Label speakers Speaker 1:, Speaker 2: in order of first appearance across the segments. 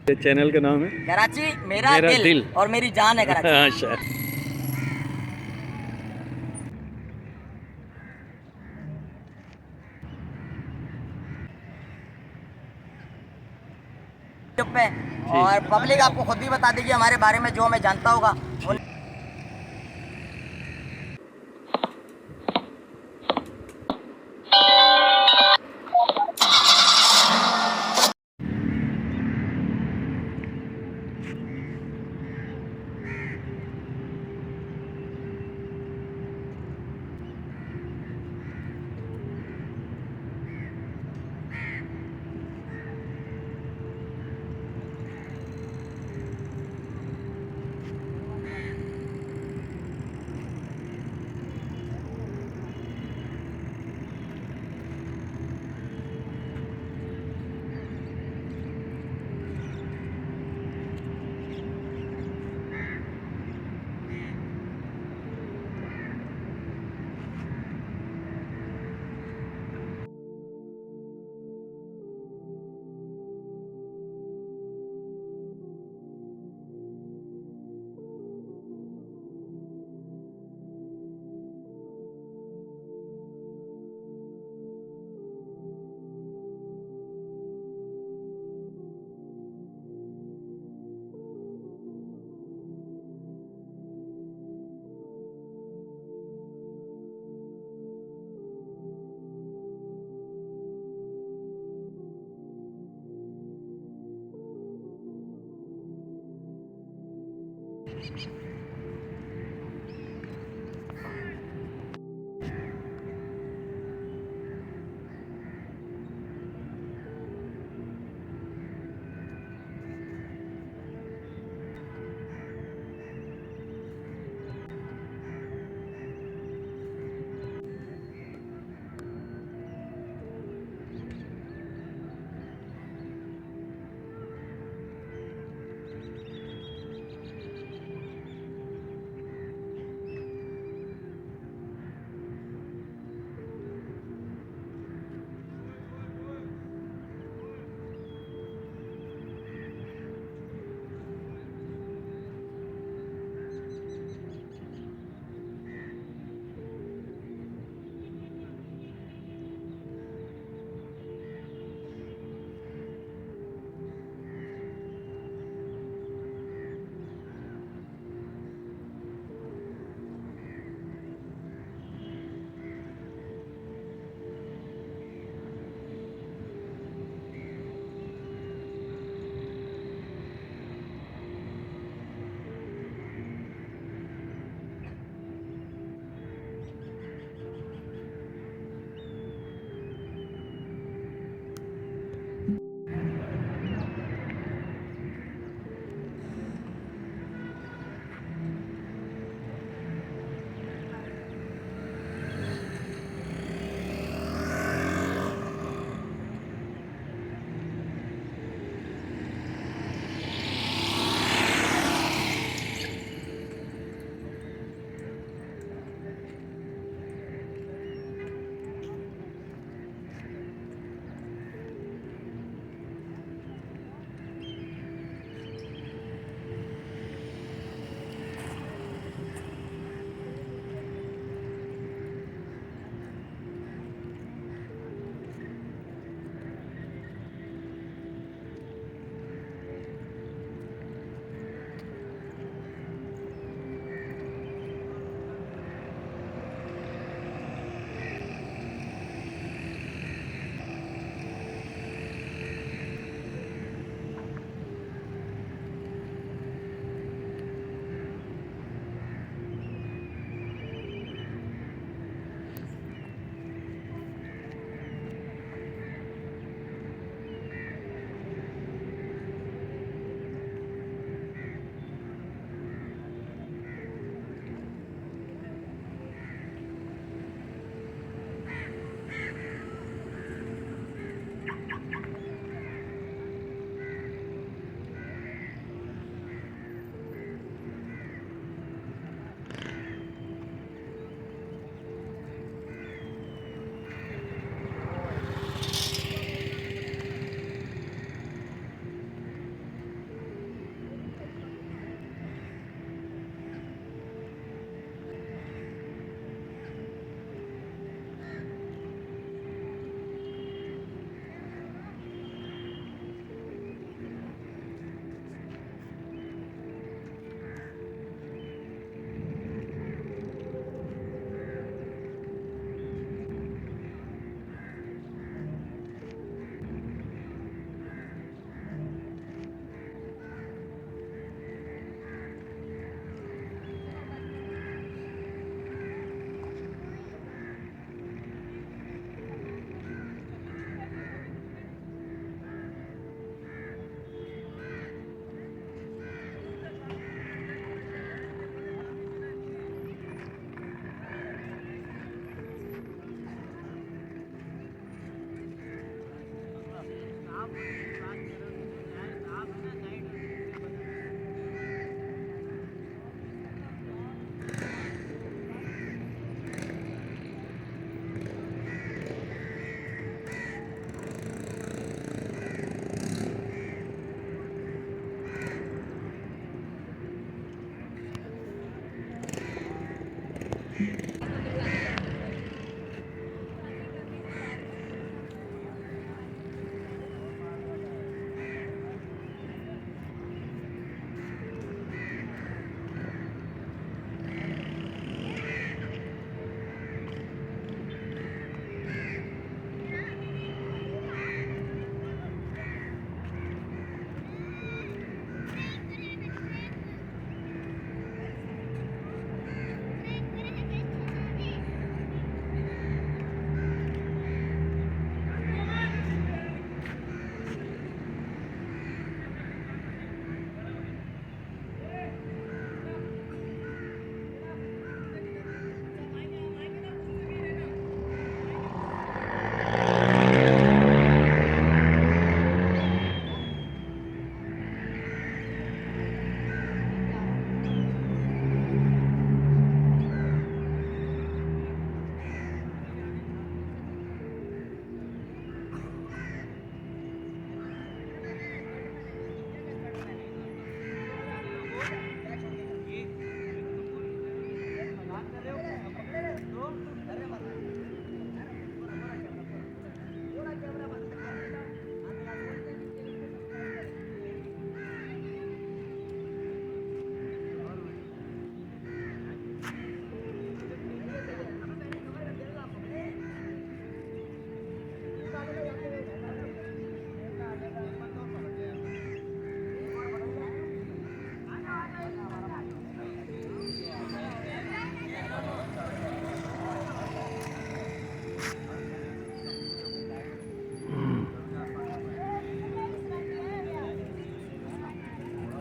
Speaker 1: ये चैनल का नाम है
Speaker 2: कराची मेरा
Speaker 1: मेरा
Speaker 2: दिल,
Speaker 1: दिल।
Speaker 2: और मेरी जान है कराची।
Speaker 1: अच्छा।
Speaker 2: यूट्यूब पे,
Speaker 1: ठीक।
Speaker 2: और पब्लिक आपको खुद भी बता देगी हमारे बारे में जो हमें जानता होगा।
Speaker 1: ठीक।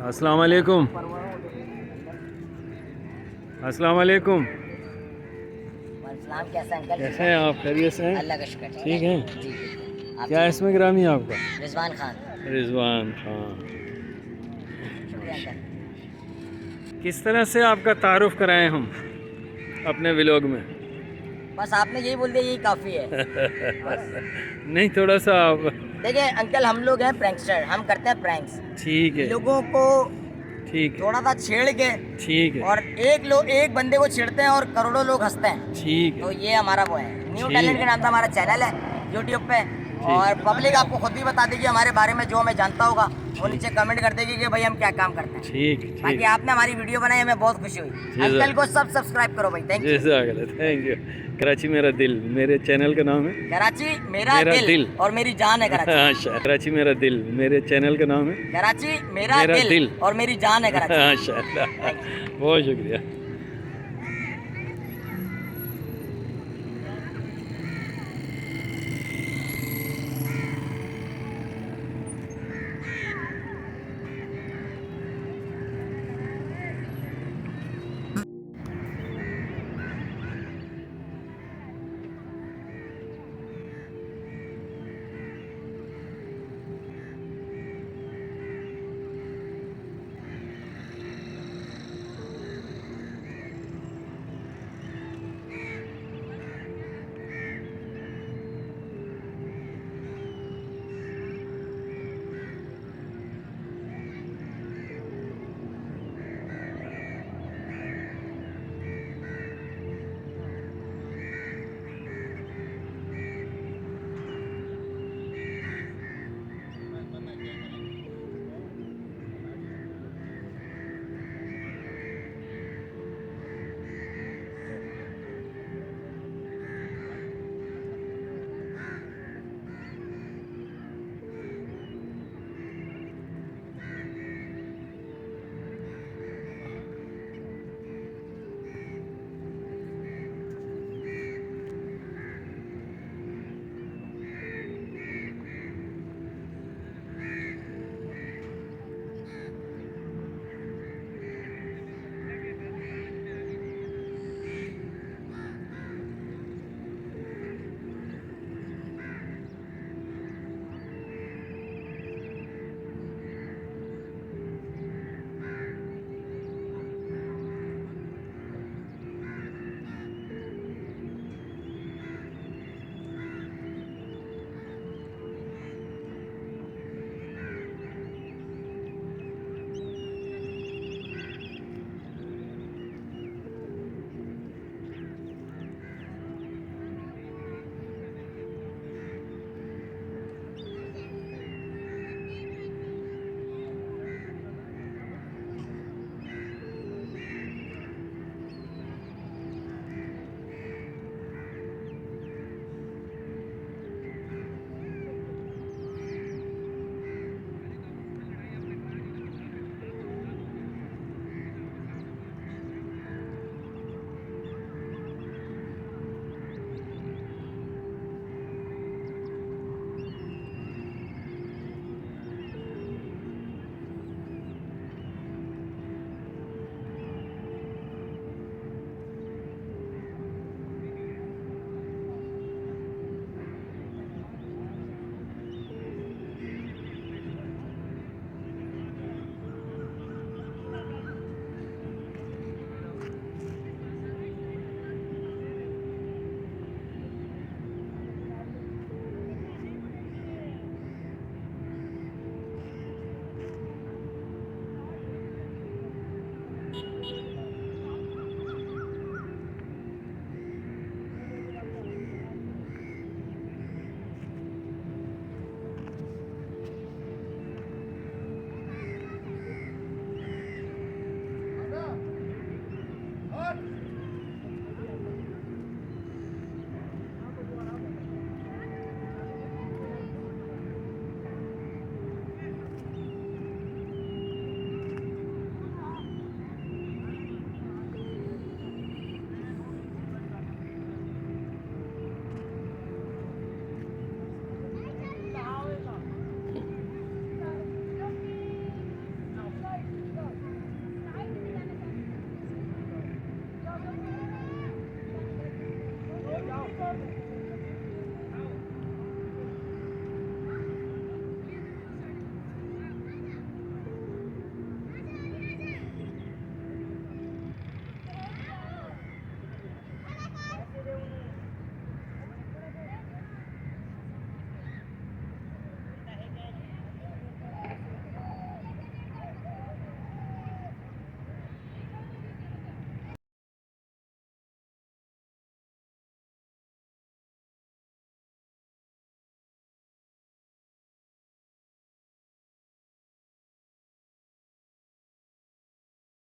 Speaker 1: अस्सलाम वालेकुम। अस्सलाम वालेकुम।
Speaker 2: सलाम, कैसे हैं अंकल?
Speaker 1: कैसे हैं आप? खैरियत से हैं?
Speaker 2: अल्लाह का शुक्र।
Speaker 1: ठीक हैं?
Speaker 2: जी। आप
Speaker 1: क्या इसमें ग्रामी है आपका?
Speaker 2: रिजवान खान।
Speaker 1: रिजवान खान।
Speaker 2: शुक्रिया अंकल।
Speaker 1: किस तरह से आपका तारुफ कराएं हम अपने व्लॉग में?
Speaker 2: बस आपने यही बोल दिया, यही काफ़ी है।
Speaker 1: नहीं, थोड़ा सा आप।
Speaker 2: देखिए अंकल, हम लोग हैं प्रैंकस्टर, हम करते हैं प्रैंक्स।
Speaker 1: ठीक है,
Speaker 2: लोगों को
Speaker 1: ठीक है,
Speaker 2: थोड़ा सा छेड़ के,
Speaker 1: ठीक है,
Speaker 2: और एक बंदे को छेड़ते हैं और करोड़ों लोग हंसते हैं।
Speaker 1: ठीक
Speaker 2: तो
Speaker 1: है।
Speaker 2: ये हमारा वो है, न्यू
Speaker 1: ठीक।
Speaker 2: टैलेंट के नाम से हमारा चैनल है यूट्यूब पे। और पब्लिक आपको खुद ही बता देगी हमारे बारे में, जो हमें जानता होगा वो नीचे कमेंट कर देगी कि भाई हम क्या काम करते हैं।
Speaker 1: ठीक,
Speaker 2: बाकी
Speaker 1: ठीक।
Speaker 2: आपने हमारी वीडियो बनाई, हमें बहुत खुशी हुई। अंकल को सब सब्सक्राइब करो भाई। Thank you.
Speaker 1: Thank you. Karachi मेरा दिल, मेरे चैनल का नाम है।
Speaker 2: कराची मेरा
Speaker 1: मेरा
Speaker 2: दिल
Speaker 1: दिल।
Speaker 2: और मेरी जान है कराची।
Speaker 1: अच्छा, कराची मेरा दिल, मेरे चैनल का नाम है।
Speaker 2: कराची मेरा
Speaker 1: मेरा
Speaker 2: दिल
Speaker 1: दिल
Speaker 2: और मेरी जान है कराची।
Speaker 1: माशाअल्लाह, बहुत शुक्रिया।